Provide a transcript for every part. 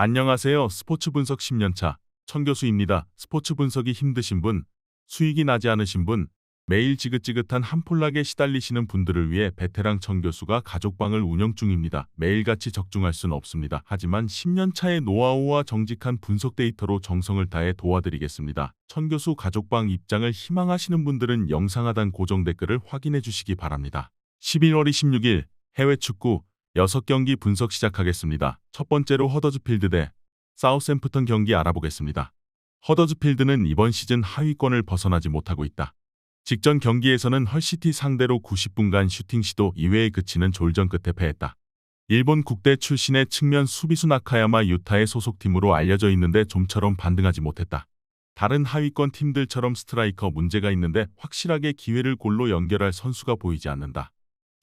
안녕하세요. 스포츠 분석 10년차 천교수입니다. 스포츠 분석이 힘드신 분, 수익이 나지 않으신 분, 매일 지긋지긋한 한폴락에 시달리시는 분들을 위해 베테랑 천교수가 가족방을 운영 중입니다. 매일같이 적중할 수는 없습니다. 하지만 10년차의 노하우와 정직한 분석 데이터로 정성을 다해 도와드리겠습니다. 천교수 가족방 입장을 희망하시는 분들은 영상 하단 고정 댓글을 확인해 주시기 바랍니다. 11월 26일 해외 축구 6경기 분석 시작하겠습니다. 첫 번째로 허더즈필드 대 사우샘프턴 경기 알아보겠습니다. 허더즈필드는 이번 시즌 하위권을 벗어나지 못하고 있다. 직전 경기에서는 헐시티 상대로 90분간 슈팅 시도 이외에 그치는 졸전 끝에 패했다. 일본 국대 출신의 측면 수비수 나카야마 유타의 소속팀으로 알려져 있는데 좀처럼 반등하지 못했다. 다른 하위권 팀들처럼 스트라이커 문제가 있는데 확실하게 기회를 골로 연결할 선수가 보이지 않는다.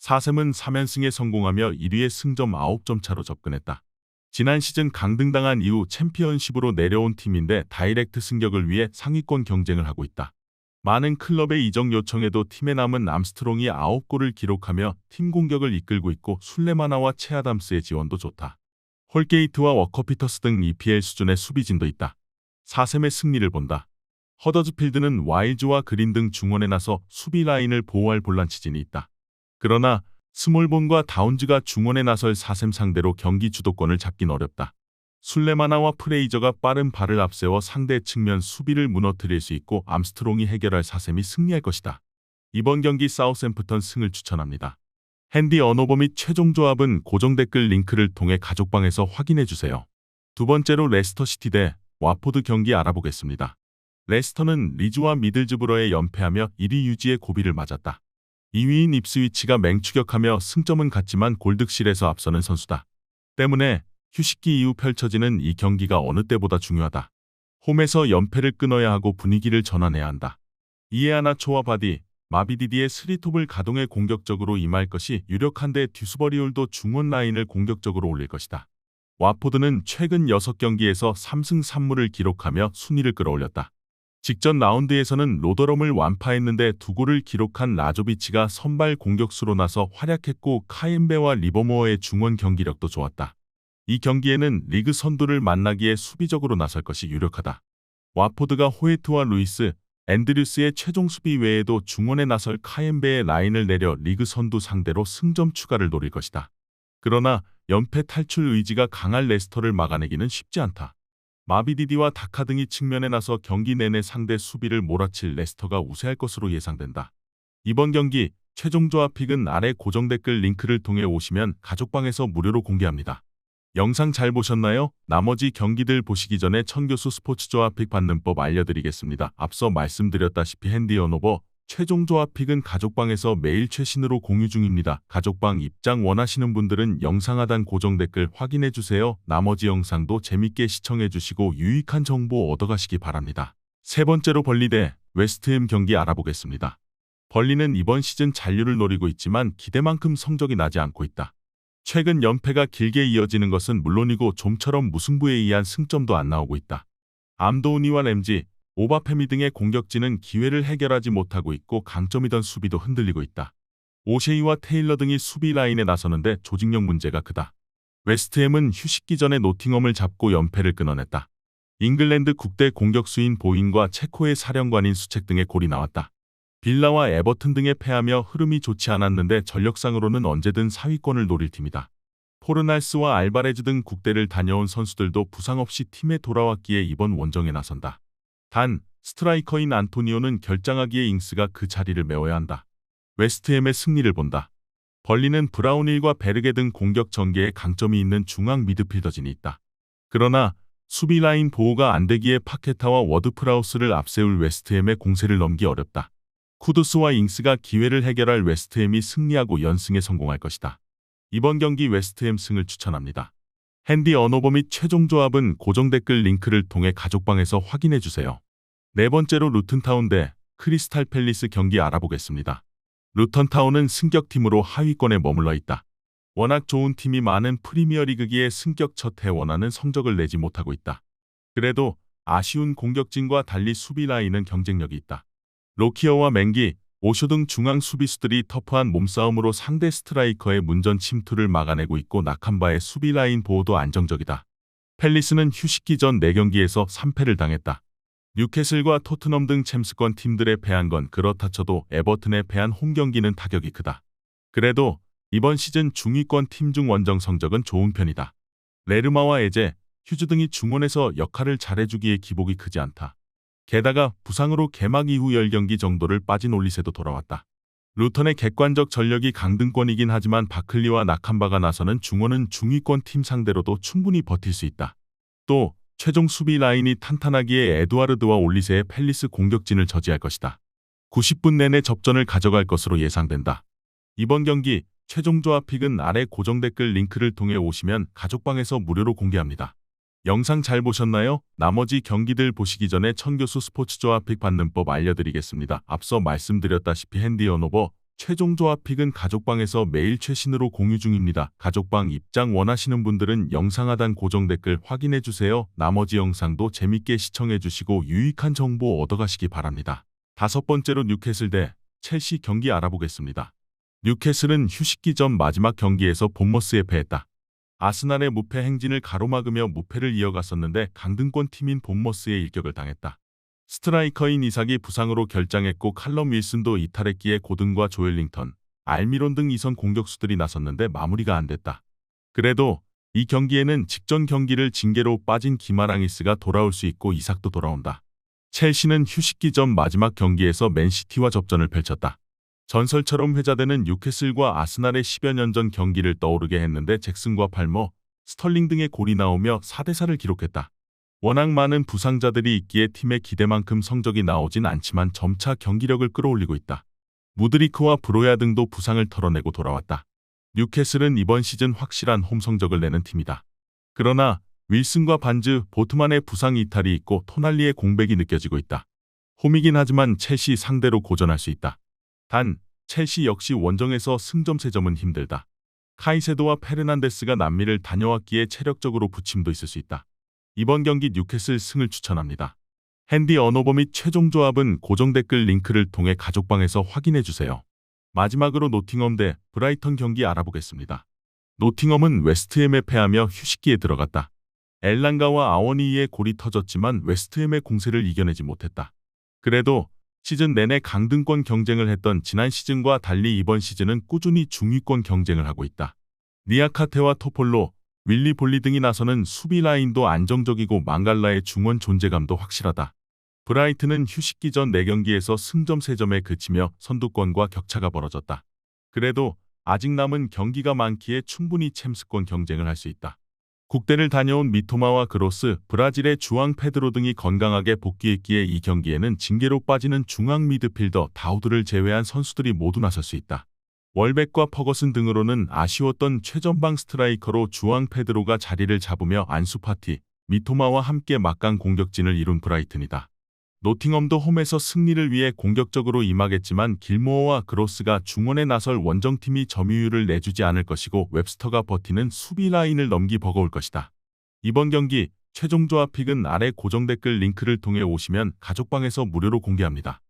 사샘은 3연승에 성공하며 1위의 승점 9점 차로 접근했다. 지난 시즌 강등당한 이후 챔피언십으로 내려온 팀인데 다이렉트 승격을 위해 상위권 경쟁을 하고 있다. 많은 클럽의 이적 요청에도 팀에 남은 암스트롱이 9골을 기록하며 팀 공격을 이끌고 있고 술레마나와 체아담스의 지원도 좋다. 홀게이트와 워커피터스 등 EPL 수준의 수비진도 있다. 사샘의 승리를 본다. 허더즈필드는 와일즈와 그린 등 중원에 나서 수비 라인을 보호할 볼란치진이 있다. 그러나 스몰본과 다운즈가 중원에 나설 사샘 상대로 경기 주도권을 잡긴 어렵다. 술레마나와 프레이저가 빠른 발을 앞세워 상대 측면 수비를 무너뜨릴 수 있고 암스트롱이 해결할 사샘이 승리할 것이다. 이번 경기 사우샘프턴 승을 추천합니다. 핸디 언오버 및 최종 조합은 고정 댓글 링크를 통해 가족방에서 확인해주세요. 두 번째로 레스터시티 대 와포드 경기 알아보겠습니다. 레스터는 리즈와 미들즈브러에 연패하며 1위 유지의 고비를 맞았다. 2위인 입스위치가 맹추격하며 승점은 같지만 골득실에서 앞서는 선수다. 때문에 휴식기 이후 펼쳐지는 이 경기가 어느 때보다 중요하다. 홈에서 연패를 끊어야 하고 분위기를 전환해야 한다. 이에아나초와 바디, 마비디디의 스리톱을 가동해 공격적으로 임할 것이 유력한데 듀스버리올도 중원 라인을 공격적으로 올릴 것이다. 와포드는 최근 6경기에서 3승 3무를 기록하며 순위를 끌어올렸다. 직전 라운드에서는 로더럼을 완파했는데 2골을 기록한 라조비치가 선발 공격수로 나서 활약했고 카엠베와 리버모어의 중원 경기력도 좋았다. 이 경기에는 리그 선두를 만나기에 수비적으로 나설 것이 유력하다. 와포드가 호에트와 루이스, 앤드류스의 최종 수비 외에도 중원에 나설 카엠베의 라인을 내려 리그 선두 상대로 승점 추가를 노릴 것이다. 그러나 연패 탈출 의지가 강한 레스터를 막아내기는 쉽지 않다. 마비디디와 다카 등이 측면에 나서 경기 내내 상대 수비를 몰아칠 레스터가 우세할 것으로 예상된다. 이번 경기 최종 조합 픽은 아래 고정 댓글 링크를 통해 오시면 가족방에서 무료로 공개합니다. 영상 잘 보셨나요? 나머지 경기들 보시기 전에 천교수 스포츠 조합 픽 받는 법 알려드리겠습니다. 앞서 말씀드렸다시피 핸디 언오버 최종 조합 픽은 가족방에서 매일 최신으로 공유 중입니다. 가족방 입장 원하시는 분들은 영상 하단 고정 댓글 확인해주세요. 나머지 영상도 재밌게 시청해주시고 유익한 정보 얻어가시기 바랍니다. 세 번째로 벌리 대 웨스트햄 경기 알아보겠습니다. 벌리는 이번 시즌 잔류를 노리고 있지만 기대만큼 성적이 나지 않고 있다. 최근 연패가 길게 이어지는 것은 물론이고 좀처럼 무승부에 의한 승점도 안 나오고 있다. 암도우니와 램지, 오바페미 등의 공격진은 기회를 해결하지 못하고 있고 강점이던 수비도 흔들리고 있다. 오셰이와 테일러 등이 수비 라인에 나서는데 조직력 문제가 크다. 웨스트햄은 휴식기 전에 노팅엄을 잡고 연패를 끊어냈다. 잉글랜드 국대 공격수인 보인과 체코의 사령관인 수책 등의 골이 나왔다. 빌라와 에버튼 등에 패하며 흐름이 좋지 않았는데 전력상으로는 언제든 상위권을 노릴 팀이다. 포르날스와 알바레즈 등 국대를 다녀온 선수들도 부상 없이 팀에 돌아왔기에 이번 원정에 나선다. 단, 스트라이커인 안토니오는 결장하기에 잉스가 그 자리를 메워야 한다. 웨스트햄의 승리를 본다. 벌리는 브라운힐과 베르게 등 공격 전개에 강점이 있는 중앙 미드필더진이 있다. 그러나 수비 라인 보호가 안 되기에 파케타와 워드프라우스를 앞세울 웨스트햄의 공세를 넘기 어렵다. 쿠두스와 잉스가 기회를 해결할 웨스트햄이 승리하고 연승에 성공할 것이다. 이번 경기 웨스트햄 승을 추천합니다. 핸디 언오버 및 최종 조합은 고정 댓글 링크를 통해 가족방에서 확인해주세요. 네 번째로 루튼타운 대 크리스탈 팰리스 경기 알아보겠습니다. 루턴타운은 승격팀으로 하위권에 머물러 있다. 워낙 좋은 팀이 많은 프리미어리그기에 승격 첫 해 원하는 성적을 내지 못하고 있다. 그래도 아쉬운 공격진과 달리 수비 라인은 경쟁력이 있다. 로키어와 맹기, 오쇼 등 중앙 수비수들이 터프한 몸싸움으로 상대 스트라이커의 문전 침투를 막아내고 있고 나캄바의 수비 라인 보호도 안정적이다. 팰리스는 휴식기 전 4경기에서 3패를 당했다. 뉴캐슬과 토트넘 등 챔스권 팀들에 패한 건 그렇다 쳐도 에버튼에 패한 홈경기는 타격이 크다. 그래도 이번 시즌 중위권 팀 중 원정 성적은 좋은 편이다. 레르마와 에제, 휴즈 등이 중원에서 역할을 잘해주기에 기복이 크지 않다. 게다가 부상으로 개막 이후 10경기 정도를 빠진 올리세도 돌아왔다. 루턴의 객관적 전력이 강등권이긴 하지만 바클리와 나캄바가 나서는 중원은 중위권 팀 상대로도 충분히 버틸 수 있다. 또 최종 수비 라인이 탄탄하기에 에두아르드와 올리세의 팰리스 공격진을 저지할 것이다. 90분 내내 접전을 가져갈 것으로 예상된다. 이번 경기 최종 조합픽은 아래 고정 댓글 링크를 통해 오시면 가족방에서 무료로 공개합니다. 영상 잘 보셨나요? 나머지 경기들 보시기 전에 천교수 스포츠 조합픽 받는 법 알려드리겠습니다. 앞서 말씀드렸다시피 핸디 언오버 최종 조합픽은 가족방에서 매일 최신으로 공유 중입니다. 가족방 입장 원하시는 분들은 영상 하단 고정 댓글 확인해주세요. 나머지 영상도 재밌게 시청해주시고 유익한 정보 얻어가시기 바랍니다. 5번째로 뉴캐슬 대 첼시 경기 알아보겠습니다. 뉴캐슬은 휴식기 전 마지막 경기에서 본머스에 패했다. 아스날의 무패 행진을 가로막으며 무패를 이어갔었는데 강등권 팀인 본머스의 일격을 당했다. 스트라이커인 이삭이 부상으로 결장했고 칼럼 윌슨도 이탈했기에 고든과 조엘링턴, 알미론 등 2선 공격수들이 나섰는데 마무리가 안 됐다. 그래도 이 경기에는 직전 경기를 징계로 빠진 기마랑이스가 돌아올 수 있고 이삭도 돌아온다. 첼시는 휴식기 전 마지막 경기에서 맨시티와 접전을 펼쳤다. 전설처럼 회자되는 뉴캐슬과 아스날의 10여 년 전 경기를 떠오르게 했는데 잭슨과 팔머, 스털링 등의 골이 나오며 4대4를 기록했다. 워낙 많은 부상자들이 있기에 팀의 기대만큼 성적이 나오진 않지만 점차 경기력을 끌어올리고 있다. 무드리크와 브로야 등도 부상을 털어내고 돌아왔다. 뉴캐슬은 이번 시즌 확실한 홈 성적을 내는 팀이다. 그러나 윌슨과 반즈, 보트만의 부상 이탈이 있고 토날리의 공백이 느껴지고 있다. 홈이긴 하지만 첼시 상대로 고전할 수 있다. 단, 첼시 역시 원정에서 승점 3점은 힘들다. 카이세도와 페르난데스가 남미를 다녀왔기에 체력적으로 부침도 있을 수 있다. 이번 경기 뉴캐슬 승을 추천합니다. 핸디 언오버 및 최종 조합은 고정 댓글 링크를 통해 가족방에서 확인해주세요. 마지막으로 노팅엄 대 브라이턴 경기 알아보겠습니다. 노팅엄은 웨스트햄에 패하며 휴식기에 들어갔다. 엘랑가와 아워니의 골이 터졌지만 웨스트햄의 공세를 이겨내지 못했다. 그래도 시즌 내내 강등권 경쟁을 했던 지난 시즌과 달리 이번 시즌은 꾸준히 중위권 경쟁을 하고 있다. 니아카테와 토폴로, 윌리 볼리 등이 나서는 수비 라인도 안정적이고 망갈라의 중원 존재감도 확실하다. 브라이튼은 휴식기 전 4경기에서 승점 3점에 그치며 선두권과 격차가 벌어졌다. 그래도 아직 남은 경기가 많기에 충분히 챔스권 경쟁을 할 수 있다. 국대를 다녀온 미토마와 그로스, 브라질의 주앙 페드로 등이 건강하게 복귀했기에 이 경기에는 징계로 빠지는 중앙 미드필더 다우드를 제외한 선수들이 모두 나설 수 있다. 월백과 퍼거슨 등으로는 아쉬웠던 최전방 스트라이커로 주앙 페드로가 자리를 잡으며 안수파티, 미토마와 함께 막강 공격진을 이룬 브라이튼이다. 노팅엄도 홈에서 승리를 위해 공격적으로 임하겠지만 길모어와 그로스가 중원에 나설 원정팀이 점유율을 내주지 않을 것이고 웹스터가 버티는 수비 라인을 넘기 버거울 것이다. 이번 경기 최종 조합픽은 아래 고정 댓글 링크를 통해 오시면 가족방에서 무료로 공개합니다.